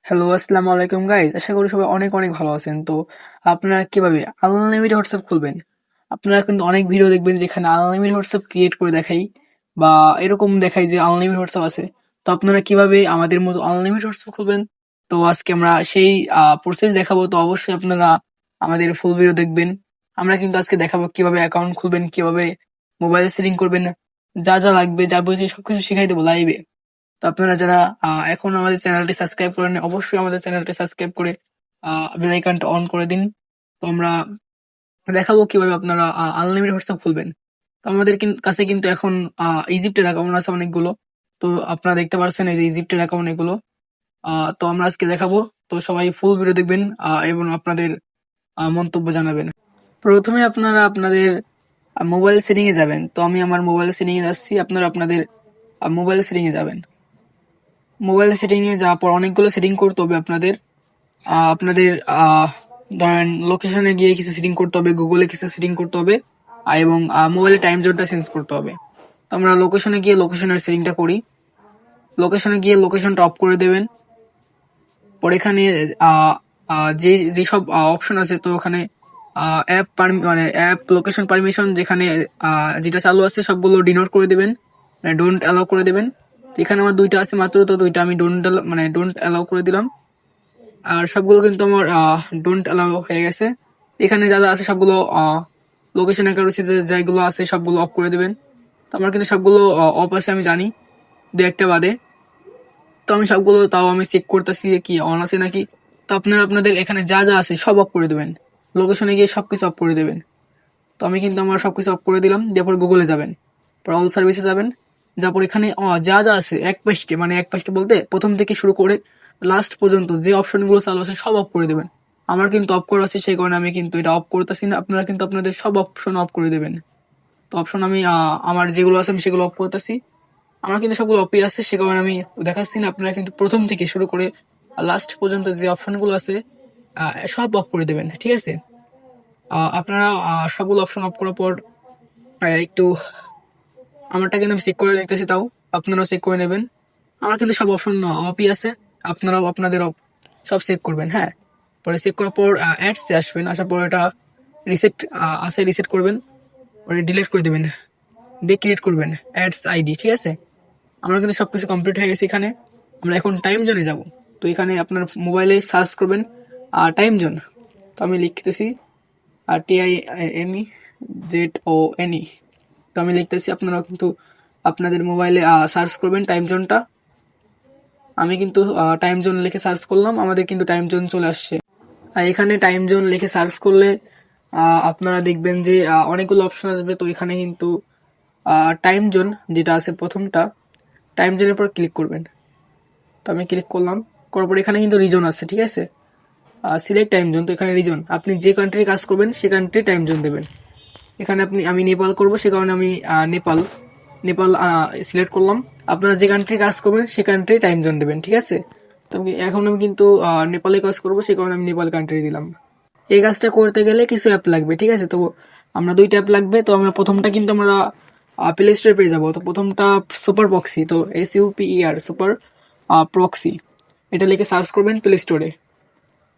Hello, আসসালামু আলাইকুম guys. আশা করি সবাই অনেক অনেক ভালো আছেন। তো আপনারা কিভাবে আনলিমিটেড হোয়াটসঅ্যাপ খুলবেন? আপনারা কিন্তু অনেক ভিডিও দেখবেন যেখানে আনলিমিটেড হোয়াটসঅ্যাপ ক্রিয়েট করে দেখাই বা এরকম দেখাই যে আনলিমিটেড হোয়াটসঅ্যাপ আছে। তো আপনারা কিভাবে আমাদের মতো আনলিমিটেড হোয়াটসঅ্যাপ খুলবেন? তো আজকে আমরা সেই প্রসেস দেখাবো। তো অবশ্যই আপনারা আমাদের ফুল ভিডিও দেখবেন। আমরা কিন্তু আজকে দেখাবো কিভাবে অ্যাকাউন্ট খুলবেন, কিভাবে মোবাইল সেটিং করবেন, যা যা লাগবে যাবতীয় সবকিছু শিখাই দেবো লাইভে। তো আপনারা যারা এখন আমাদের চ্যানেলটি সাবস্ক্রাইব করেন, অবশ্যই আমাদের চ্যানেলটি সাবস্ক্রাইব করে বেল আইকনটা অন করে দিন। তো আমরা দেখাবো কিভাবে আপনারা আনলিমিটেড হোয়াটসঅ্যাপ খুলবেন। তো আমাদের কাছে কিন্তু এখন ইজিপ্টের অ্যাকাউন্ট আছে অনেকগুলো। তো আপনারা দেখতে পাচ্ছেন এই যে ইজিপ্টের অ্যাকাউন্ট এগুলো। তো আমরা আজকে দেখাবো। তো সবাই ফুল ভিডিও দেখবেন এবং আপনাদের মন্তব্য জানাবেন। প্রথমে আপনারা আপনাদের মোবাইল সেটিং এ যাবেন। তো আমি আমার মোবাইল সেটিং এ যাচ্ছি, আপনারা আপনাদের মোবাইল সেটিং এ যাবেন। মোবাইল সেটিং এ যাওয়ার পর অনেকগুলো সেটিং করতে হবে আপনাদের। আপনাদের ধরেন লোকেশনে গিয়ে কিছু সেটিং করতে হবে, গুগলে কিছু সেটিং করতে হবে এবং মোবাইলে টাইম জোনটা চেঞ্জ করতে হবে। তো আমরা লোকেশনে গিয়ে লোকেশনের সেটিংটা করি। লোকেশনে গিয়ে লোকেশনটা অফ করে দেবেন। পরে এখানে যে যেসব অপশন আছে, তো ওখানে অ্যাপ মানে অ্যাপ লোকেশন পারমিশন যেখানে যেটা চালু আছে সবগুলো ডিনোট করে দেবেন, মানে ডোন্ট অ্যালাউ করে দেবেন। তো এখানে আমার দুইটা আছে মাত্র, তো দুইটা আমি ডোন্ট অ্যালাউ করে দিলাম। আর সবগুলো কিন্তু আমার ডোন্ট অ্যালাউ হয়ে গেছে। এখানে যা যা আছে সবগুলো লোকেশন অ্যাকাউরেসি যেগুলো আছে সবগুলো অফ করে দেবেন। তো আমার কিন্তু সবগুলো অফ আছে, আমি জানি দু একটা বাদে। তো আমি সবগুলো তাও আমি চেক করতেছি কি অন আছে নাকি। তো আপনারা আপনাদের এখানে যা যা আছে সব অফ করে দেবেন, লোকেশনে গিয়ে সবকিছু অফ করে দেবেন। তো আমি কিন্তু আমার সবকিছু অফ করে দিলাম। দিয়ে পরে গুগলে যাবেন, পর অল সার্ভিসে যাবেন। যারপর এখানে যা যা আছে এক পাশে বলতে প্রথম থেকে শুরু করে লাস্ট পর্যন্ত যে অপশনগুলো চালু আছে সব অফ করে দেবেন। আমার কিন্তু অফ করা আছে, সেই কারণে আমি কিন্তু এটা অফ করতেছি না। আপনারা কিন্তু আপনাদের সব অপশন অফ করে দেবেন। তো অপশন আমি আমার যেগুলো আছে আমি সেগুলো অফ করতেছি। আমার কিন্তু সবগুলো অফই আছে, সে কারণে আমি দেখাচ্ছি না। আপনারা কিন্তু প্রথম থেকে শুরু করে লাস্ট পর্যন্ত যে অপশনগুলো আছে সব অফ করে দেবেন, ঠিক আছে? আপনারা সবগুলো অপশন অফ করার পর একটু আমারটা কিন্তু আমি চেক করে দেখতেছি, তাও আপনারাও চেক করে নেবেন। আমার কিন্তু সব অপশন অফই আছে, আপনারাও আপনাদের সব চেক করবেন। হ্যাঁ, পরে চেক করার পর অ্যাডসে আসবেন, আসার পর এটা রিসেট আছে, রিসেট করবেন, পরে ডিলিট করে দেবেন, দিয়ে ক্রিয়েট করবেন অ্যাডস আইডি, ঠিক আছে? আমরা কিন্তু সবকিছু কমপ্লিট হয়ে গেছে। এখানে আমরা এখন টাইম জোনে যাব। তো এখানে আপনার মোবাইলে সার্চ করবেন টাইম জোন। তো আমি লিখতেছি TIMEZONE। তো আমি লিখতেছি, আপনারা কিন্তু আপনাদের মোবাইলে সার্চ করবেন টাইম জোনটা। আমি কিন্তু টাইম জোন লিখে সার্চ করলাম, আমাদের কিন্তু টাইম জোন চলে আসছে। আর এখানে টাইম জোন লিখে সার্চ করলে আপনারা দেখবেন যে অনেকগুলো অপশন আসবে। তো এখানে কিন্তু টাইম জোন যেটা আছে প্রথমটা, টাইম জোনের পর ক্লিক করবেন। তো আমি ক্লিক করলাম, করার পর এখানে কিন্তু রিজন আছে, ঠিক আছে? Select time zone. তো এখানে রিজন, আপনি যে কান্ট্রি কাজ করবেন সে কান্ট্রি টাইম জোন দেবেন। এখানে আমি নেপাল করব, সে কারণে আমি নেপাল নেপাল সিলেক্ট করলাম। আপনারা যে কান্ট্রি কাজ করবেন সে কান্ট্রি টাইম জোন দেবেন, ঠিক আছে? তো এখন আমি কিন্তু নেপালে কাজ করব, সে কারণে আমি নেপাল কান্ট্রি দিলাম। এই কাজটা করতে গেলে কিছু অ্যাপ লাগবে, ঠিক আছে? তো আমরা দুইটা অ্যাপ লাগবে। তো আমরা প্রথমটা কিন্তু আমরা প্লে স্টোরে পেয়ে যাবো। তো প্রথমটা সুপার প্রক্সি, তো SUPER সুপার প্রক্সি, এটা লিখে সার্চ করবেন প্লে স্টোরে।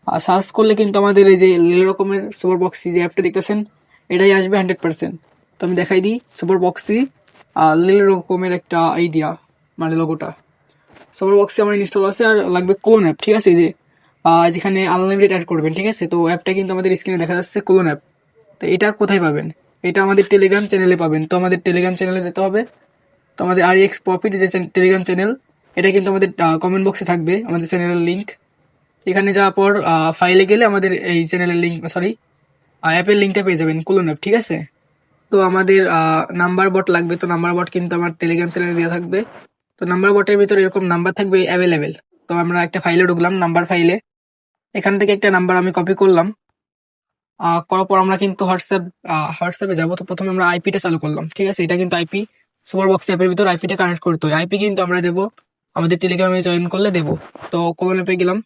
আর সার্চ করলে কিন্তু আমাদের এই যে রকমের সুপার বক্সি যে অ্যাপটা দেখতেছেন এটাই আসবে 100%। তো আমি দেখাই দিই সুপার বক্সি লীল রকমের একটা আইডিয়া, মানে লোগোটা। সুপার বক্সে আমার ইনস্টল আছে। আর লাগবে কোলন অ্যাপ, ঠিক আছে? যে যেখানে আনলিমিটেড অ্যাড করবেন, ঠিক আছে? তো অ্যাপটা কিন্তু আমাদের স্ক্রিনে দেখা যাচ্ছে, কোলন অ্যাপ। তো এটা কোথায় পাবেন? এটা আমাদের টেলিগ্রাম চ্যানেলে পাবেন। তো আমাদের টেলিগ্রাম চ্যানেলে যেতে হবে। তো আমাদের REX প্রফিট যে টেলিগ্রাম চ্যানেল, এটা কিন্তু আমাদের কমেন্ট বক্সে থাকবে আমাদের চ্যানেলের লিঙ্ক। এখানে যাওয়ার পর ফাইলে গেলে আমাদের এই চ্যানেলের লিঙ্ক, সরি অ্যাপের লিঙ্কটা পেয়ে যাবেন, কোলন অ্যাপ, ঠিক আছে? তো আমাদের নাম্বার বট লাগবে। তো নাম্বার বট কিন্তু আমার টেলিগ্রাম চ্যানেলে দেওয়া থাকবে। তো নাম্বার বটের ভিতরে এরকম নাম্বার থাকবে অ্যাভেলেবেল। তো আমরা একটা ফাইলে ঢুকলাম, নাম্বার ফাইলে। এখান থেকে একটা নাম্বার আমি কপি করলাম। করার পর আমরা কিন্তু হোয়াটসঅ্যাপে যাবো। তো প্রথমে আমরা আইপিটা চালু করলাম, ঠিক আছে? এটা কিন্তু আইপি, সুপার বক্স অ্যাপের ভিতর আইপিটা কানেক্ট করতে হয়। আইপি কিন্তু আমরা দেবো আমাদের টেলিগ্রামে জয়েন করলে দেবো। তো কোলন অ্যাপে গেলাম,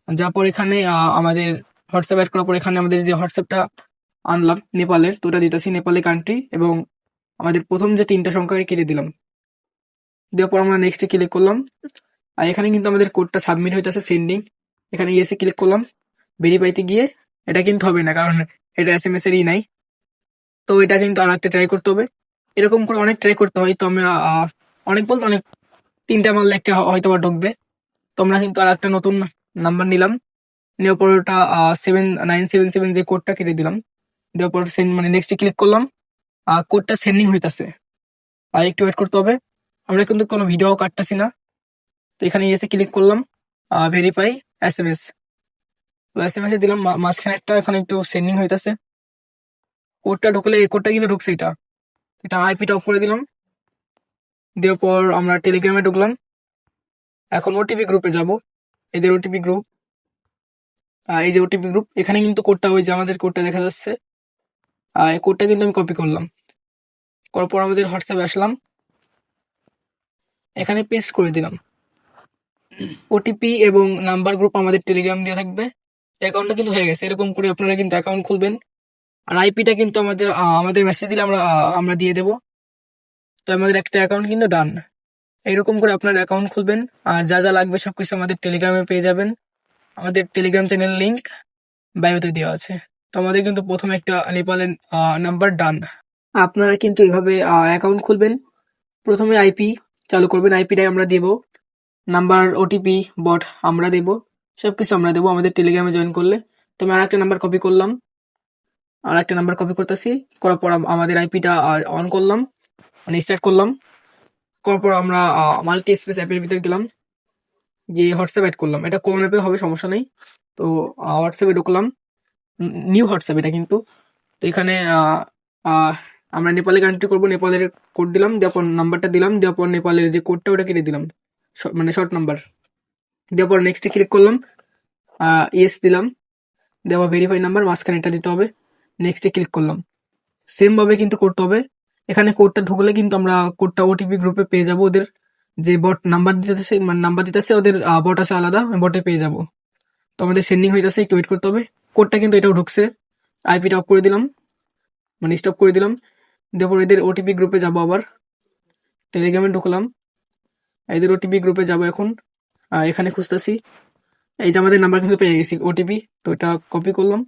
যার পর এখানে আমাদের হোয়াটসঅ্যাপ অ্যাড করার পর এখানে আমাদের যে হোয়াটসঅ্যাপটা আনলাম নেপালের, তো ওটা দিতেছি নেপালে কান্ট্রি, এবং আমাদের প্রথম যে তিনটা সংখ্যা কেটে দিলাম। দেওয়ার পর আমরা নেক্সটে ক্লিক করলাম। আর এখানে কিন্তু আমাদের কোডটা সাবমিট হইতেছে সেন্ডিং, এখানে ইয়েসে ক্লিক করলাম। ভেরিফাইতে গিয়ে এটা কিন্তু হবে না, কারণ এটা এসএমএস এরই নাই। তো এটা কিন্তু আর একটা ট্রাই করতে হবে। এরকম করে অনেক ট্রাই করতে হয়। তো আমরা অনেক বলতে অনেক 3টা মারলে একটা হয়তো বা ঢুকবে। তো আমরা কিন্তু আর একটা নতুন নাম্বার নিলাম, নেওয়ার পর ওটা 7977 যে কোডটা কেটে দিলাম। দেওয়ার পর সেন্ড মানে নেক্সটে ক্লিক করলাম। কোডটা সেন্ডিং হইতাছে, আর একটু ওয়েট করতে হবে। আমরা কিন্তু কোনো ভিডিও কাটতেছি না। তো এখানে এসে ক্লিক করলাম ভেরিফাই এসএমএস। তো এসএমএস এ দিলাম, মাঝখানে একটা এখন একটু সেন্ডিং হইতাছে। কোডটা ঢুকলে এই কোডটা কিন্তু ঢুকছে, এটা এটা আইপিটা অফ করে দিলাম। দেওয়ার পর আমরা টেলিগ্রামে ঢুকলাম। এখন ওটিপি গ্রুপে যাব, এদের ওটিপি গ্রুপ, এই যে ওটিপি গ্রুপ, এখানে কিন্তু কোডটা ওই যে আমাদের কোডটা দেখা যাচ্ছে। এই কোডটা কিন্তু আমি কপি করলাম, করার পর আমাদের হোয়াটসঅ্যাপে আসলাম, এখানে পেস্ট করে দিলাম। ওটিপি এবং নাম্বার গ্রুপ আমাদের টেলিগ্রাম দিয়ে থাকবে। অ্যাকাউন্টটা কিন্তু হয়ে গেছে। এরকম করে আপনারা কিন্তু অ্যাকাউন্ট খুলবেন। আর আইপিটা কিন্তু আমাদের মেসেজ দিলে আমরা দিয়ে দেবো। তো আমাদের একটা অ্যাকাউন্ট কিন্তু ডান। এরকম করে আপনার অ্যাকাউন্ট খুলবেন। আর যা যা লাগবে সবকিছু আমাদের টেলিগ্রামে পেয়ে যাবেন। আমাদের টেলিগ্রাম চ্যানেল লিংক বায়োতে দেওয়া আছে। তো আমাদের কিন্তু প্রথমে একটা নেপালের নাম্বার ডান। আপনারা কিন্তু এভাবে অ্যাকাউন্ট খুলবেন। প্রথমে আইপি চালু করবেন, আইপিটাই আমরা দেব, নাম্বার ওটিপি বট আমরা দেব, সবকিছু আমরা দেবো আমাদের টেলিগ্রামে জয়েন করলে। তো আমি আর একটা নাম্বার কপি করলাম, আর একটা নাম্বার কপি করতেছি, করার পর আমাদের আইপিটা অন করলাম, মানে স্টার্ট করলাম। করার পর আমরা মাল্টি স্পেস অ্যাপের ভিতরে গেলাম, গিয়ে হোয়াটসঅ্যাপ অ্যাড করলাম। এটা কোন অ্যাপে হবে সমস্যা নেই। তো হোয়াটসঅ্যাপে ঢুকলাম, নিউ হোয়াটসঅ্যাপ এটা কিন্তু। তো এখানে আমরা নেপালে কানেক্ট করবো, নেপালের কোড দিলাম, দেওয়ার পর নাম্বারটা দিলাম, দেওয়ার পর নেপালের যে কোডটা ওটা কেটে দিলাম, মানে শর্ট নাম্বার। দেওয়ার পর নেক্সটে ক্লিক করলাম, ইয়েস দিলাম, দেওয়া ভেরিফাই নাম্বার মাঝখানে এটা দিতে হবে। নেক্সটে ক্লিক করলাম, সেম ভাবে কিন্তু করতে হবে। এখানে কোডটা ঢুকলে কিন্তু আমরা কোডটা ওটিপি গ্রুপে পেয়ে যাব। ওদের যে বট নাম্বার দিতেছে, মানে নাম্বার দিতেছে, ওদের বট আছে আলাদা, বটে পেয়ে যাব। তো আমাদের সেন্ডিং হইতেছে, একটু ওয়েট করতে হবে। কোডটা কিন্তু এটাও ঢুকছে। আইপিটা অফ করে দিলাম, মানে স্টপ করে দিলাম। তারপর এদের ওটিপি গ্রুপে যাব, আবার টেলিগ্রামে ঢুকলাম, এদের ওটিপি গ্রুপে যাব এখন। এখানে খুঁজতেছি, এই যে আমাদের নাম্বার কিন্তু পেয়ে গেছি ওটিপি। তো এটা কপি করলাম,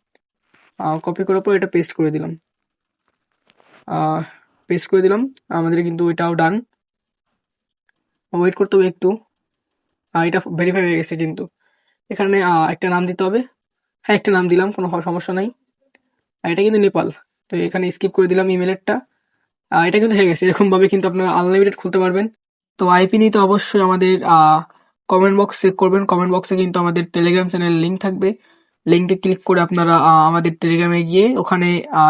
কপি করার পর এটা পেস্ট করে দিলাম, পেস্ট করে দিলাম। আমাদের কিন্তু এটাও ডান। ওয়েট করতে হবে একটু, এটা ভেরিফাই হয়ে গেছে কিন্তু। এখানে একটা নাম দিতে হবে। হ্যাঁ, একটা নাম দিলাম, কোনো সমস্যা নাই। আর এটা কিন্তু নেপাল, তো এখানে স্কিপ করে দিলাম ইমেলেরটা। এটা কিন্তু হয়ে গেছে। এরকম ভাবে কিন্তু আপনারা আনলিমিটেড খুলতে পারবেন। তো আইপি নিতে অবশ্যই আমাদের কমেন্ট বক্স চেক করবেন। কমেন্ট বক্সে কিন্তু আমাদের টেলিগ্রাম চ্যানেল লিঙ্ক থাকবে। লিঙ্কে ক্লিক করে আপনারা আমাদের টেলিগ্রামে গিয়ে ওখানে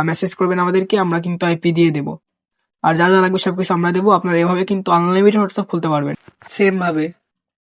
মেসেজ করবেন আমাদেরকে, আমরা কিন্তু আইপি দিয়ে দেবো। আর যা যা লাগবে সবকিছু আমরা দেবো। আপনারা এভাবে কিন্তু আনলিমিটেড হোয়াটসঅ্যাপ খুলতে পারবেন সেম ভাবে।